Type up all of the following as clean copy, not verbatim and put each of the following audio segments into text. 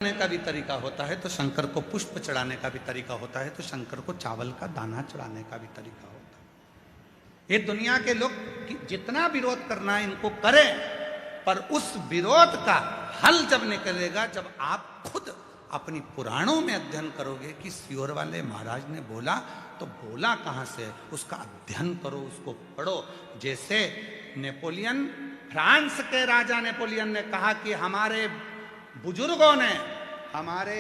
का भी तरीका होता है, तो शंकर को पुष्प चढ़ाने का भी तरीका होता है, तो शंकर को चावल का दाना चढ़ाने का भी तरीका होता है। ये दुनिया के लोग जितना विरोध करना है इनको करें, पर उस विरोध का हल जब निकलेगा जब आप खुद अपनी पुराणों में अध्ययन करोगे कि सियोर वाले महाराज ने बोला, तो बोला कहां से, उसका अध्ययन करो, उसको पढ़ो। जैसे नेपोलियन, फ्रांस के राजा नेपोलियन ने कहा कि हमारे बुजुर्गों ने, हमारे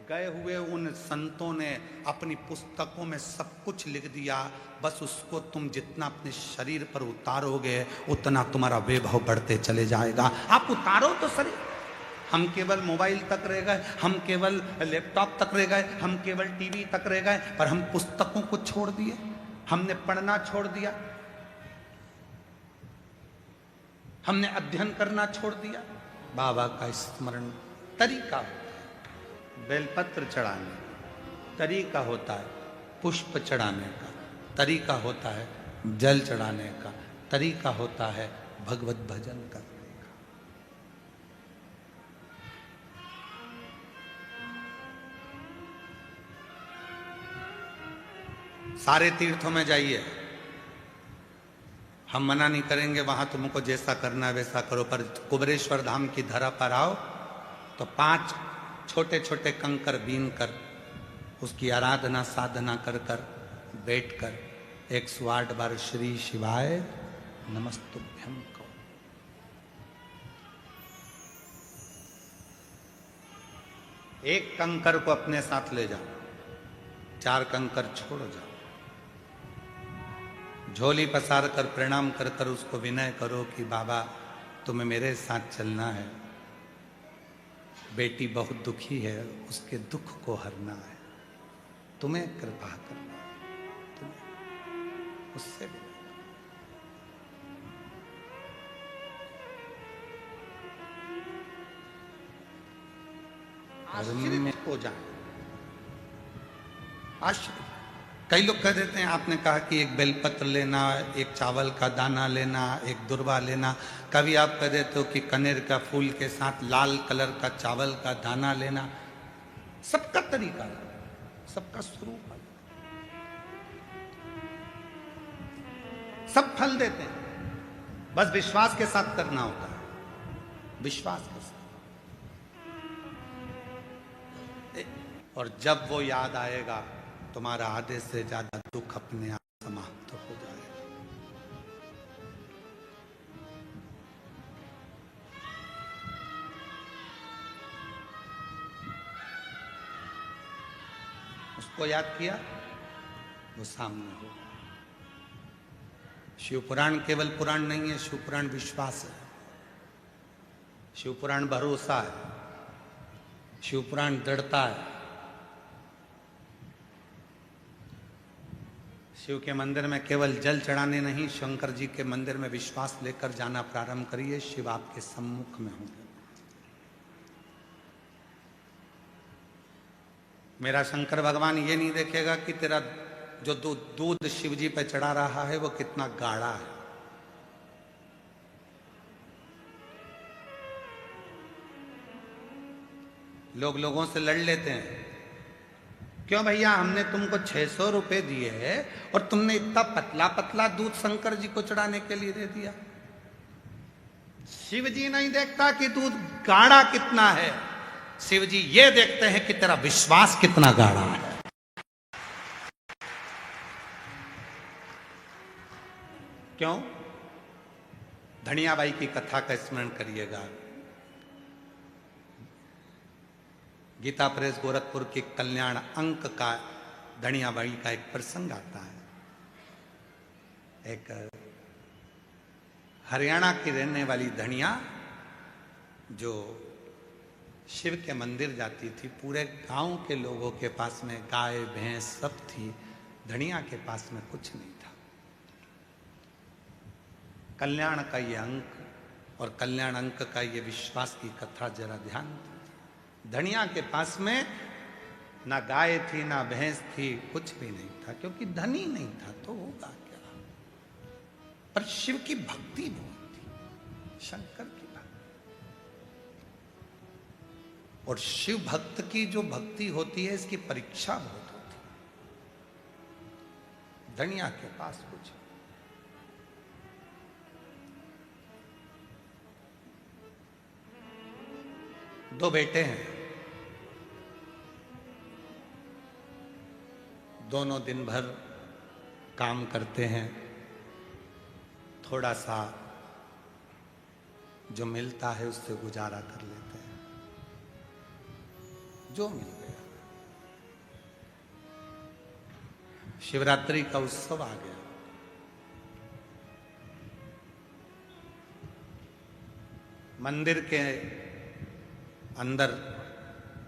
गए हुए उन संतों ने अपनी पुस्तकों में सब कुछ लिख दिया, बस उसको तुम जितना अपने शरीर पर उतारोगे उतना तुम्हारा वैभव बढ़ते चले जाएगा। आप उतारो तो शरीर। हम केवल मोबाइल तक रह गए, हम केवल लैपटॉप तक रह गए, हम केवल टीवी तक रह गए, पर हम पुस्तकों को छोड़ दिए, हमने पढ़ना छोड़ दिया, हमने अध्ययन करना छोड़ दिया। बाबा का स्मरण तरीका होता है, बेलपत्र चढ़ाने तरीका होता है, पुष्प चढ़ाने का तरीका होता है, जल चढ़ाने का तरीका होता है, भगवत भजन करने का। सारे तीर्थों में जाइए, हम मना नहीं करेंगे, वहां तुमको जैसा करना है वैसा करो, पर कुबरेश्वर धाम की धरा पर आओ तो 5 छोटे छोटे कंकर बीन कर उसकी आराधना साधना कर कर बैठ कर 108 बार श्री शिवाय नमस्तुभ्यम कहो। एक कंकर को अपने साथ ले जाओ, 4 कंकर छोड़ जाओ, झोली पसार कर प्रणाम कर कर उसको विनय करो कि बाबा तुम्हें मेरे साथ चलना है, बेटी बहुत दुखी है, उसके दुख को हरना है, तुम्हें कृपा करना है, तुम्हें उससे भी आश्चर्य हो जाए। आश्चर्य। कई लोग कह देते हैं, आपने कहा कि एक बेलपत्र लेना, एक चावल का दाना लेना, एक दुर्वा लेना, कभी आप कह देते हो कि कनेर का फूल के साथ लाल कलर का चावल का दाना लेना। सबका तरीका अलग, सबका स्वरूप अलग, सब फल देते हैं, बस विश्वास के साथ करना होता है, विश्वास के साथ। और जब वो याद आएगा तुम्हारा आधे से ज्यादा दुख अपने आप समाप्त हो जाएगा। उसको याद किया, वो सामने हो। शिव पुराण केवल पुराण नहीं है, शिव पुराण विश्वास है, शिव पुराण भरोसा है, शिव पुराण दृढ़ता है। शिव के मंदिर में केवल जल चढ़ाने नहीं, शंकर जी के मंदिर में विश्वास लेकर जाना प्रारंभ करिए, शिव आपके सम्मुख में होंगे। मेरा शंकर भगवान ये नहीं देखेगा कि तेरा जो दूध शिव जी पे चढ़ा रहा है वो कितना गाढ़ा है। लोग लोगों से लड़ लेते हैं, क्यों भैया हमने तुमको 600 रुपए दिए है और तुमने इतना पतला पतला दूध शंकर जी को चढ़ाने के लिए दे दिया। शिव जी नहीं देखता कि दूध गाढ़ा कितना है, शिव जी ये देखते हैं कि तेरा विश्वास कितना गाढ़ा है। क्यों? धनियाबाई की कथा का स्मरण करिएगा। गीता प्रेस गोरखपुर के कल्याण अंक का धनियाबाई का एक प्रसंग आता है। एक हरियाणा की रहने वाली धनिया जो शिव के मंदिर जाती थी, पूरे गांव के लोगों के पास में गाय भैंस सब थी, धनिया के पास में कुछ नहीं था। कल्याण का ये अंक और कल्याण अंक का ये विश्वास की कथा जरा ध्यान। धनिया के पास में ना गाय थी ना भैंस थी, कुछ भी नहीं था, क्योंकि धनी नहीं था तो होगा क्या। पर शिव की भक्ति बहुत थी, शंकर की भक्ति। और शिव भक्त की जो भक्ति होती है इसकी परीक्षा बहुत होती है। धनिया के पास कुछ दो बेटे हैं, दोनों दिन भर काम करते हैं, थोड़ा सा जो मिलता है उससे गुजारा कर लेते हैं, जो मिल गया। शिवरात्रि का उत्सव आ गया। मंदिर के अंदर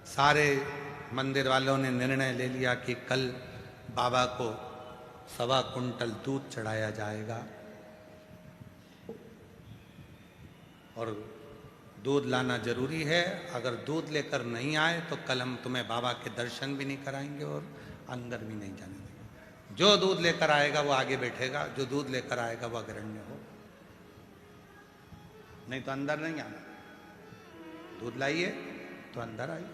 सारे मंदिर वालों ने निर्णय ले लिया कि कल बाबा को 1.25 कुंटल दूध चढ़ाया जाएगा और दूध लाना जरूरी है। अगर दूध लेकर नहीं आए तो कल हम तुम्हें बाबा के दर्शन भी नहीं कराएंगे और अंदर भी नहीं जाने देंगे। जो दूध लेकर आएगा वो आगे बैठेगा, जो दूध लेकर आएगा वो अग्रण्य हो, नहीं तो अंदर नहीं आना। दूध लाइए तो अंदर आइए।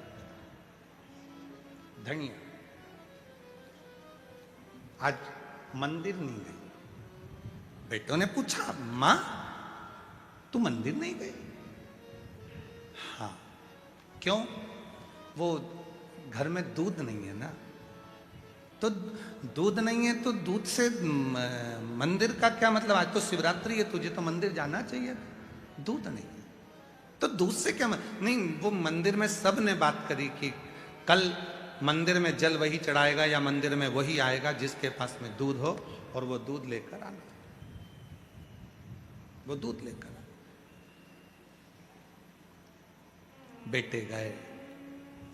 धनिया आज मंदिर नहीं गई। बेटों ने पूछा, मां तू मंदिर नहीं गई? हाँ। क्यों? वो घर में दूध नहीं है ना। तो दूध नहीं है तो दूध से मंदिर का क्या मतलब? आज तो शिवरात्रि है, तुझे तो मंदिर जाना चाहिए। दूध नहीं है तो दूध से क्या नहीं। वो मंदिर में सब ने बात करी कि कल मंदिर में जल वही चढ़ाएगा या मंदिर में वही आएगा जिसके पास में दूध हो, और वो दूध लेकर आना। वो दूध लेकर आना। बेटे गए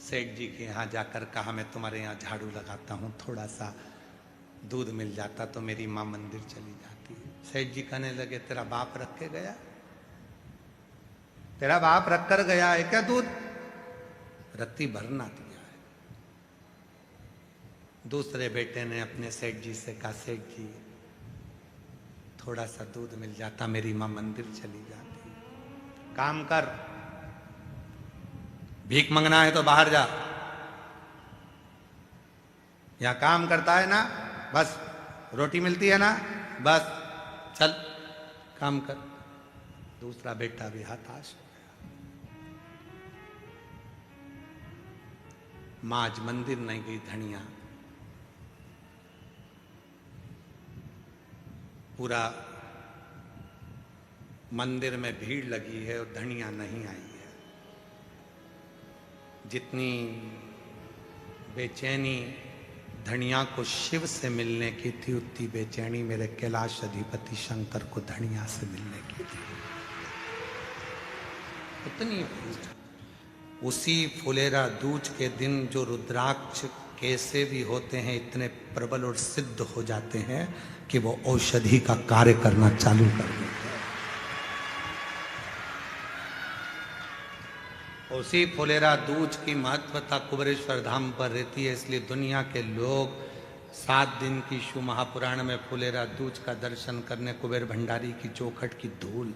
सेठ जी के यहाँ जाकर कहा, मैं तुम्हारे यहाँ झाड़ू लगाता हूँ, थोड़ा सा दूध मिल जाता तो मेरी माँ मंदिर चली जाती। सेठ जी कहने लगे, तेरा बाप रख के गया? तेरा बाप रख कर गया है क्या दूध? रत्ती भरना दिया है। दूसरे बेटे ने अपने सेठ जी से कहा, सेठ जी थोड़ा सा दूध मिल जाता, मेरी माँ मंदिर चली जाती। काम कर, भीख मंगना है तो बाहर जा, यहां काम करता है ना, बस रोटी मिलती है ना, बस चल काम कर। दूसरा बेटा भी हताश हो गया। मां आज मंदिर नहीं गई। धनिया पूरा मंदिर में भीड़ लगी है और धनिया नहीं आई है। जितनी बेचैनी धनिया को शिव से मिलने की थी, उतनी बेचैनी मेरे कैलाश अधिपति शंकर को धनिया से मिलने की थी। इतनी उसी फुलेरा दूज के दिन जो रुद्राक्ष कैसे भी होते हैं इतने प्रबल और सिद्ध हो जाते हैं कि वो औषधि का कार्य करना चालू कर देते हैं। उसी फुलेरा दूज की महत्वता कुबेरेश्वर धाम पर रहती है, इसलिए दुनिया के लोग 7 दिन की शिव महापुराण में फुलेरा दूज का दर्शन करने कुबेर भंडारी की चौखट की धूल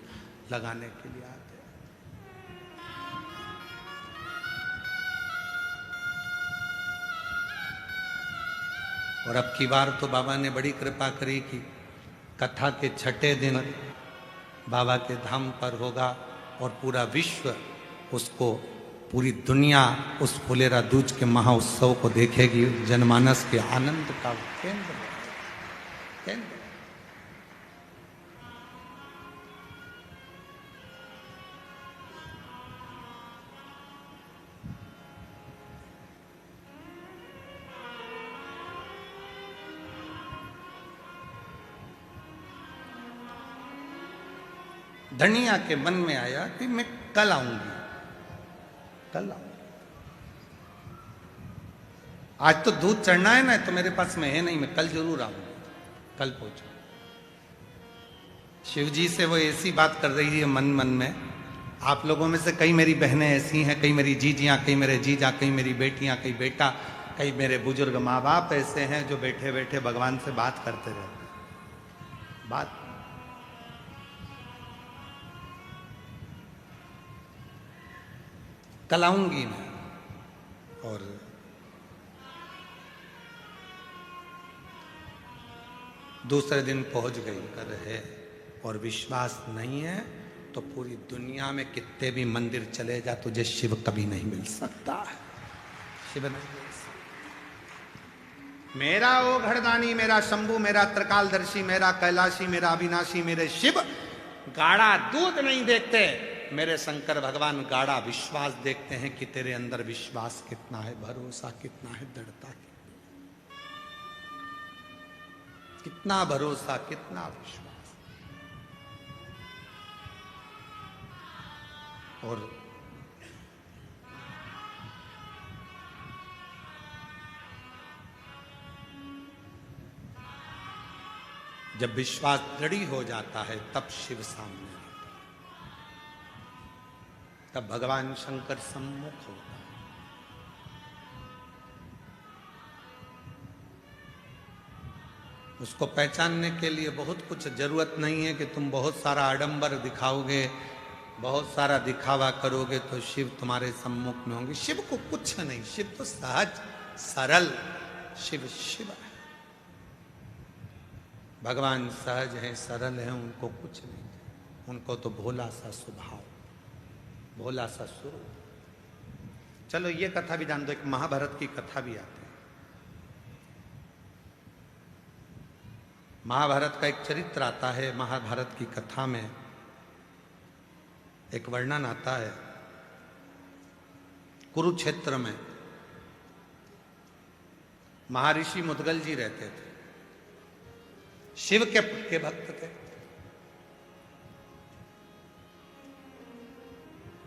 लगाने के लिए आते हैं। और अब की बार तो बाबा ने बड़ी कृपा करी कि कथा के 6ठे दिन बाबा के धाम पर होगा और पूरा विश्व उसको, पूरी दुनिया उस फुलेरा दूज के महाउत्सव को देखेगी। जनमानस के आनंद का केंद्र। धनिया के मन में आया कि मैं कल आऊंगी, कल आऊंगी। आज तो दूध चढ़ना है ना, तो मेरे पास में है नहीं, मैं कल जरूर आऊंगी, कल पहुंचू। शिव जी से वो ऐसी बात कर रही है मन मन में। आप लोगों में से कई मेरी बहनें ऐसी हैं, कई मेरी जीजियां, कई मेरे जीजा, कई मेरी बेटियां, कई बेटा, कई मेरे बुजुर्ग माँ बाप ऐसे हैं जो बैठे बैठे भगवान से बात करते रहते हैं। बात कल आऊंगी मैं। और दूसरे दिन पहुंच गई कर है, और विश्वास नहीं है तो पूरी दुनिया में कितने भी मंदिर चले जा, तुझे शिव कभी नहीं मिल सकता है। शिव नहीं मिल सकता। मेरा ओ घड़दानी, मेरा शंभू, मेरा त्रिकालदर्शी, मेरा कैलाशी, मेरा अविनाशी, मेरे शिव गाढ़ा दूध नहीं देखते, मेरे शंकर भगवान गाढ़ा विश्वास देखते हैं कि तेरे अंदर विश्वास कितना है, भरोसा कितना है, दृढ़ता कितना भरोसा, कितना विश्वास। और जब विश्वास दृढ़ हो जाता है तब शिव सामने आता है, तब भगवान शंकर सम्मुख होता है। उसको पहचानने के लिए बहुत कुछ जरूरत नहीं है कि तुम बहुत सारा आडंबर दिखाओगे, बहुत सारा दिखावा करोगे तो शिव तुम्हारे सम्मुख में होंगे। शिव को कुछ नहीं, शिव तो सहज सरल, शिव शिव है। भगवान सहज हैं, सरल हैं, उनको कुछ नहीं, उनको तो भोला सा स्वभाव, भोला सा स्वरूप। चलो ये कथा भी जान दो, एक महाभारत की कथा भी आती है। महाभारत का एक चरित्र आता है। महाभारत की कथा में एक वर्णन आता है, कुरुक्षेत्र में महर्षि मुद्गल जी रहते थे, शिव के भक्त थे।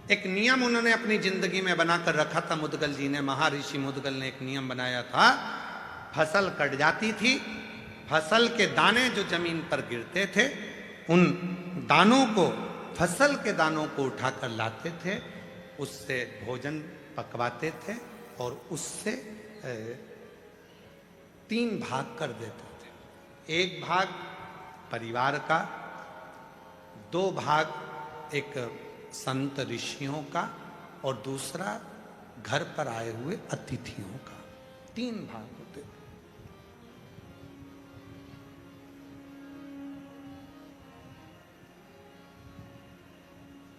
एक नियम उन्होंने अपनी जिंदगी में बनाकर रखा था मुद्गल जी ने, महर्षि मुद्गल ने एक नियम बनाया था। फसल कट जाती थी, फसल के दाने जो जमीन पर गिरते थे उन दानों को, फसल के दानों को उठाकर लाते थे, उससे भोजन पकवाते थे और उससे 3 भाग कर देते थे। एक भाग परिवार का, 2 भाग एक संत ऋषियों का और दूसरा घर पर आए हुए अतिथियों का। 3 भाग होते थे।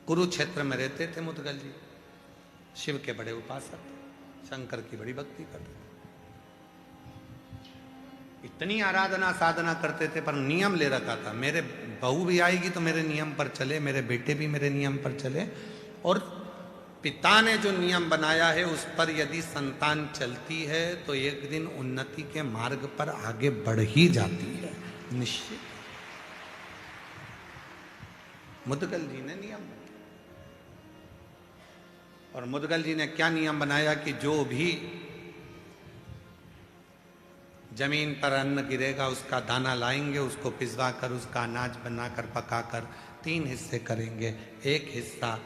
कुरुक्षेत्र में रहते थे मुद्गल जी, शिव के बड़े उपासक थे, शंकर की बड़ी भक्ति करते थे, इतनी आराधना साधना करते थे, पर नियम ले रखा था, मेरे बहू भी आएगी तो मेरे नियम पर चले, मेरे बेटे भी मेरे नियम पर चले, और पिता ने जो नियम बनाया है उस पर यदि संतान चलती है तो एक दिन उन्नति के मार्ग पर आगे बढ़ ही जाती है, निश्चित। मुद्गल जी ने नियम बनाया, और मुद्गल जी ने क्या नियम बनाया कि जो भी जमीन पर अन्न गिरेगा उसका दाना लाएंगे, उसको पिसवा कर उसका अनाज बनाकर पकाकर 3 हिस्से करेंगे। एक हिस्सा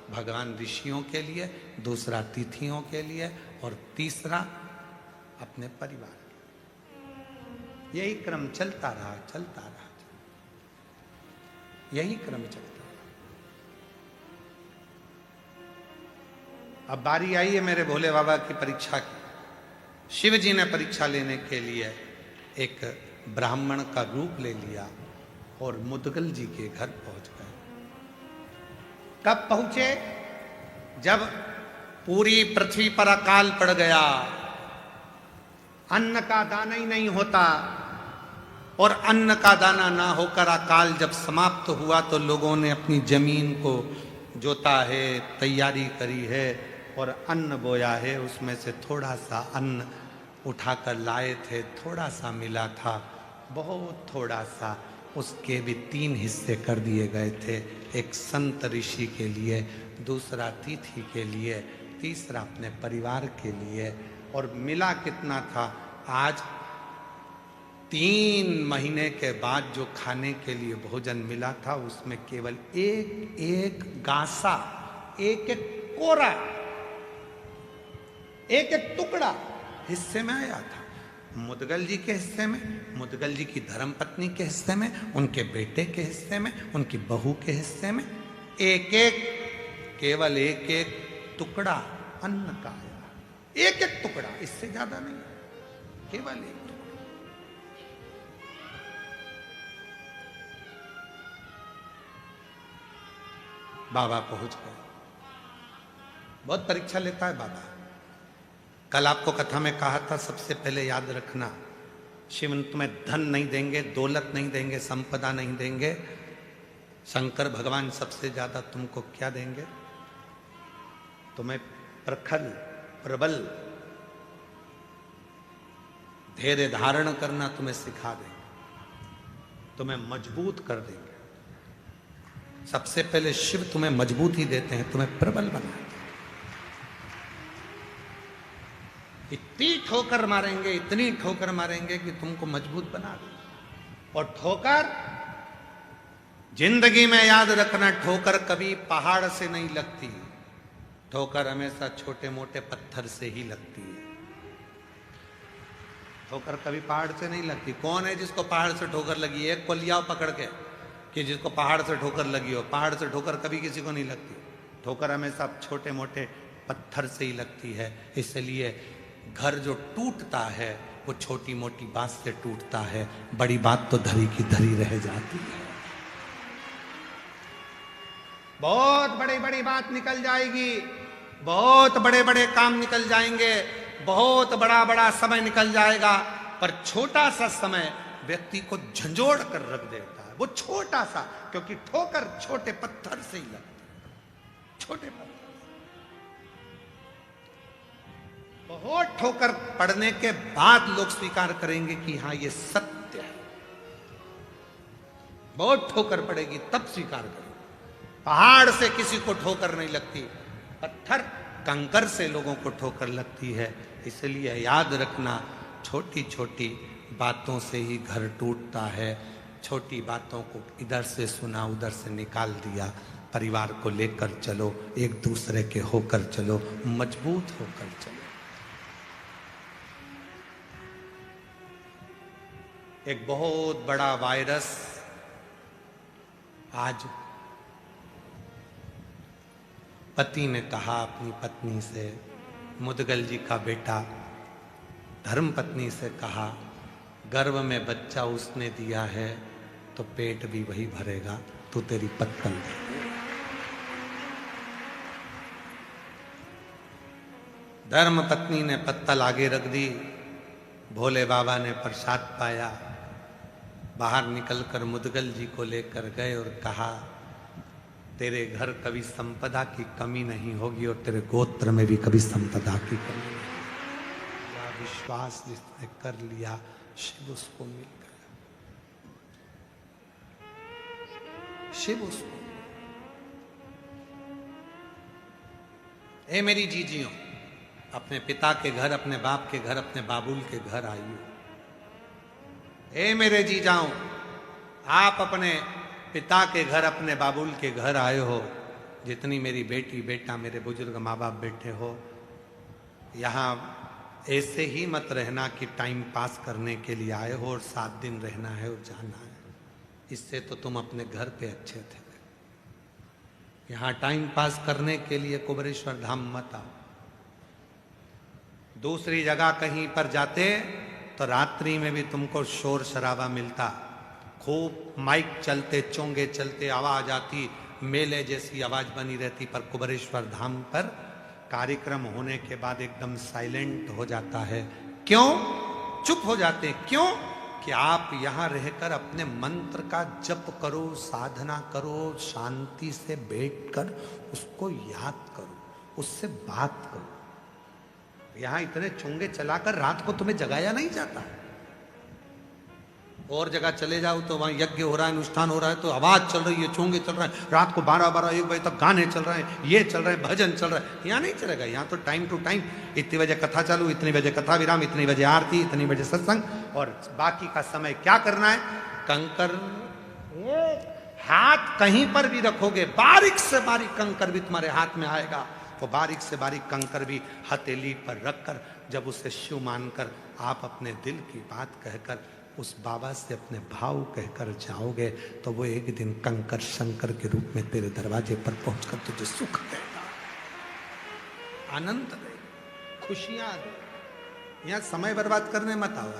भगवान ऋषियों के लिए, दूसरा तिथियों के लिए और तीसरा अपने परिवार के। यही क्रम चलता रहा, चलता रहा, यही क्रम चलता रहा। अब बारी आई है मेरे भोले बाबा की परीक्षा की। शिव जी ने परीक्षा लेने के लिए एक ब्राह्मण का रूप ले लिया और मुद्गल जी के घर पहुंच गए। कब पहुंचे? जब पूरी पृथ्वी पर अकाल पड़ गया, अन्न का दाना ही नहीं होता, और अन्न का दाना ना होकर अकाल जब समाप्त हुआ तो लोगों ने अपनी जमीन को जोता है, तैयारी करी है और अन्न बोया है। उसमें से थोड़ा सा अन्न उठाकर लाए थे, थोड़ा सा मिला था, बहुत थोड़ा सा, उसके भी 3 हिस्से कर दिए गए थे। एक संत ऋषि के लिए, दूसरा तिथि के लिए, तीसरा अपने परिवार के लिए। और मिला कितना था? आज 3 महीने के बाद जो खाने के लिए भोजन मिला था उसमें केवल एक गासा, एक कोरा, एक टुकड़ा हिस्से में आया था। मुद्गल जी के हिस्से में, मुद्गल जी की धर्मपत्नी के हिस्से में, उनके बेटे के हिस्से में, उनकी बहू के हिस्से में केवल एक टुकड़ा अन्न का आया। एक एक टुकड़ा, इससे ज्यादा नहीं, केवल एक टुकड़ा। बाबा पहुंच गए। बहुत परीक्षा लेता है बाबा। कल आपको कथा में कहा था, सबसे पहले याद रखना, शिव तुम्हें धन नहीं देंगे, दौलत नहीं देंगे, संपदा नहीं देंगे। शंकर भगवान सबसे ज्यादा तुमको क्या देंगे? तुम्हें प्रखर, प्रबल धैर्य धारण करना तुम्हें सिखा देंगे, तुम्हें मजबूत कर देंगे। सबसे पहले शिव तुम्हें मजबूत ही देते हैं, तुम्हें प्रबल बनाते हैं। इतनी ठोकर मारेंगे, इतनी ठोकर मारेंगे कि तुमको मजबूत बना देंगे। और ठोकर जिंदगी में याद रखना, ठोकर कभी पहाड़ से नहीं लगती, ठोकर हमेशा छोटे मोटे पत्थर से ही लगती है। ठोकर कभी पहाड़ से नहीं लगती। कौन है जिसको पहाड़ से ठोकर लगी है? एक को लियाओ पकड़ के कि जिसको पहाड़ से ठोकर लगी हो। पहाड़ से ठोकर कभी किसी को नहीं लगती। ठोकर हमेशा छोटे मोटे पत्थर से ही लगती है। इसलिए घर जो टूटता है वो छोटी मोटी बात से टूटता है, बड़ी बात तो धरी की धरी रह जाती है। बहुत बड़ी बड़ी बात निकल जाएगी, बहुत बड़े बड़े काम निकल जाएंगे, बहुत बड़ा बड़ा समय निकल जाएगा, पर छोटा सा समय व्यक्ति को झंझोड़ कर रख देता है। वो छोटा सा, क्योंकि ठोकर छोटे पत्थर से ही लगती है, छोटे पत्थर। बहुत ठोकर पड़ने के बाद लोग स्वीकार करेंगे कि हां ये सत्य है। बहुत ठोकर पड़ेगी तब स्वीकार करेंगे। पहाड़ से किसी को ठोकर नहीं लगती, पत्थर कंकर से लोगों को ठोकर लगती है। इसलिए याद रखना, छोटी छोटी बातों से ही घर टूटता है। छोटी बातों को इधर से सुना, उधर से निकाल दिया। परिवार को लेकर चलो, एक दूसरे के होकर चलो, मजबूत होकर चलो। एक बहुत बड़ा वायरस आज पति ने कहा अपनी पत्नी से, मुदगल जी का बेटा धर्म पत्नी से कहा, गर्भ में बच्चा उसने दिया है तो पेट भी वही भरेगा, तू तेरी पत्तल दे। धर्म पत्नी ने पत्तल आगे रख दी। भोले बाबा ने प्रसाद पाया। बाहर निकलकर मुदगल जी को लेकर गए और कहा, तेरे घर कभी संपदा की कमी नहीं होगी और तेरे गोत्र में भी कभी संपदा की कमी नहीं होगी। विश्वास जिसने कर लिया, शिव उसको मिल गया। शिव उसको, ए मेरी जीजियों, अपने पिता के घर, अपने बाप के घर, अपने बाबुल के घर आइयो। ए मेरे जीजाओं, आप अपने पिता के घर, अपने बाबुल के घर आए हो। जितनी मेरी बेटी बेटा, मेरे बुजुर्ग माँ बाप बैठे हो, यहाँ ऐसे ही मत रहना कि टाइम पास करने के लिए आए हो और 7 दिन रहना है और जाना है। इससे तो तुम अपने घर पे अच्छे थे। यहाँ टाइम पास करने के लिए कुबेरेश्वर धाम मत आओ। दूसरी जगह कहीं पर जाते तो रात्रि में भी तुमको शोर शराबा मिलता, खूब माइक चलते, चोंगे चलते, आवाज आती, मेले जैसी आवाज बनी रहती। पर कुबेरेश्वर धाम पर कार्यक्रम होने के बाद एकदम साइलेंट हो जाता है। क्यों चुप हो जाते? क्यों? कि आप यहां रहकर अपने मंत्र का जप करो, साधना करो, शांति से बैठकर उसको याद करो, उससे बात करो। यहां इतने चुंगे चलाकर रात को तुम्हें जगाया नहीं जाता। और जगह चले जाओ तो वहां यज्ञ हो रहा है, अनुष्ठान हो रहा है, तो आवाज चल रही है, चोंगे चल रहे हैं, रात को 12-12 1 बजे तक गाने चल रहे हैं, ये चल रहे हैं, भजन चल रहा है। यहाँ नहीं चलेगा। यहाँ तो टाइम टू टाइम, इतनी बजे कथा चालू, इतनी बजे कथा विराम, इतनी बजे आरती, इतनी बजे सत्संग, और बाकी का समय क्या करना है? कंकर हाथ कहीं पर भी रखोगे, बारीक से बारीक कंकर भी तुम्हारे हाथ में आएगा। वो बारीक से बारीक कंकर भी हथेली पर रखकर, जब उसे शिव मानकर आप अपने दिल की बात कहकर उस बाबा से अपने भाव कहकर जाओगे, तो वो एक दिन कंकर शंकर के रूप में तेरे दरवाजे पर पहुंचकर तुझे सुख देगा, आनंद देगा, खुशियां दो। यहाँ समय बर्बाद करने मत आओ।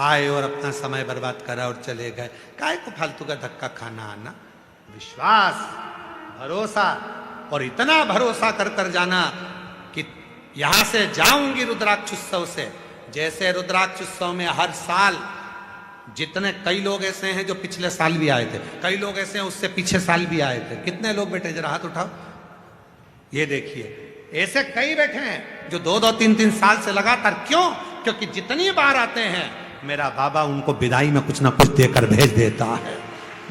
आए और अपना समय बर्बाद करा और चले गए, काय को फालतू का धक्का खाना आना। विश्वास, भरोसा, और इतना भरोसा कर कर जाना कि यहां से जाऊंगी रुद्राक्ष उत्सव से, जैसे रुद्राक्ष उत्सव में हर साल जितने, कई लोग ऐसे हैं जो पिछले साल भी आए थे, कई लोग ऐसे हैं उससे पीछे साल भी आए थे। कितने लोग बैठे, जरा हाथ उठाओ। ये देखिए ऐसे कई बैठे हैं जो 2-2, 3-3 साल से लगातार। क्यों? क्योंकि जितनी बार आते हैं मेरा बाबा उनको विदाई में कुछ ना कुछ देकर भेज देता है।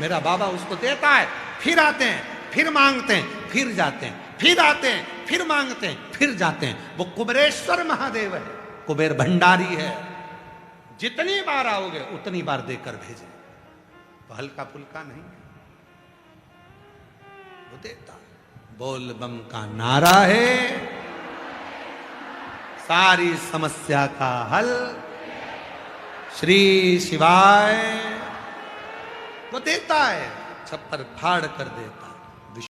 मेरा बाबा उसको देता है, फिर आते हैं, फिर मांगते हैं, फिर जाते हैं, फिर आते हैं, फिर मांगते हैं, फिर जाते हैं। वो कुबेरेश्वर महादेव है, कुबेर भंडारी है। जितनी बार आओगे उतनी बार देकर भेजे, तो हल्का फुल्का नहीं, वो देता। बोल बम का नारा है, सारी समस्या का हल श्री शिवाय। वो देता है, छप्पर फाड़ कर देता है।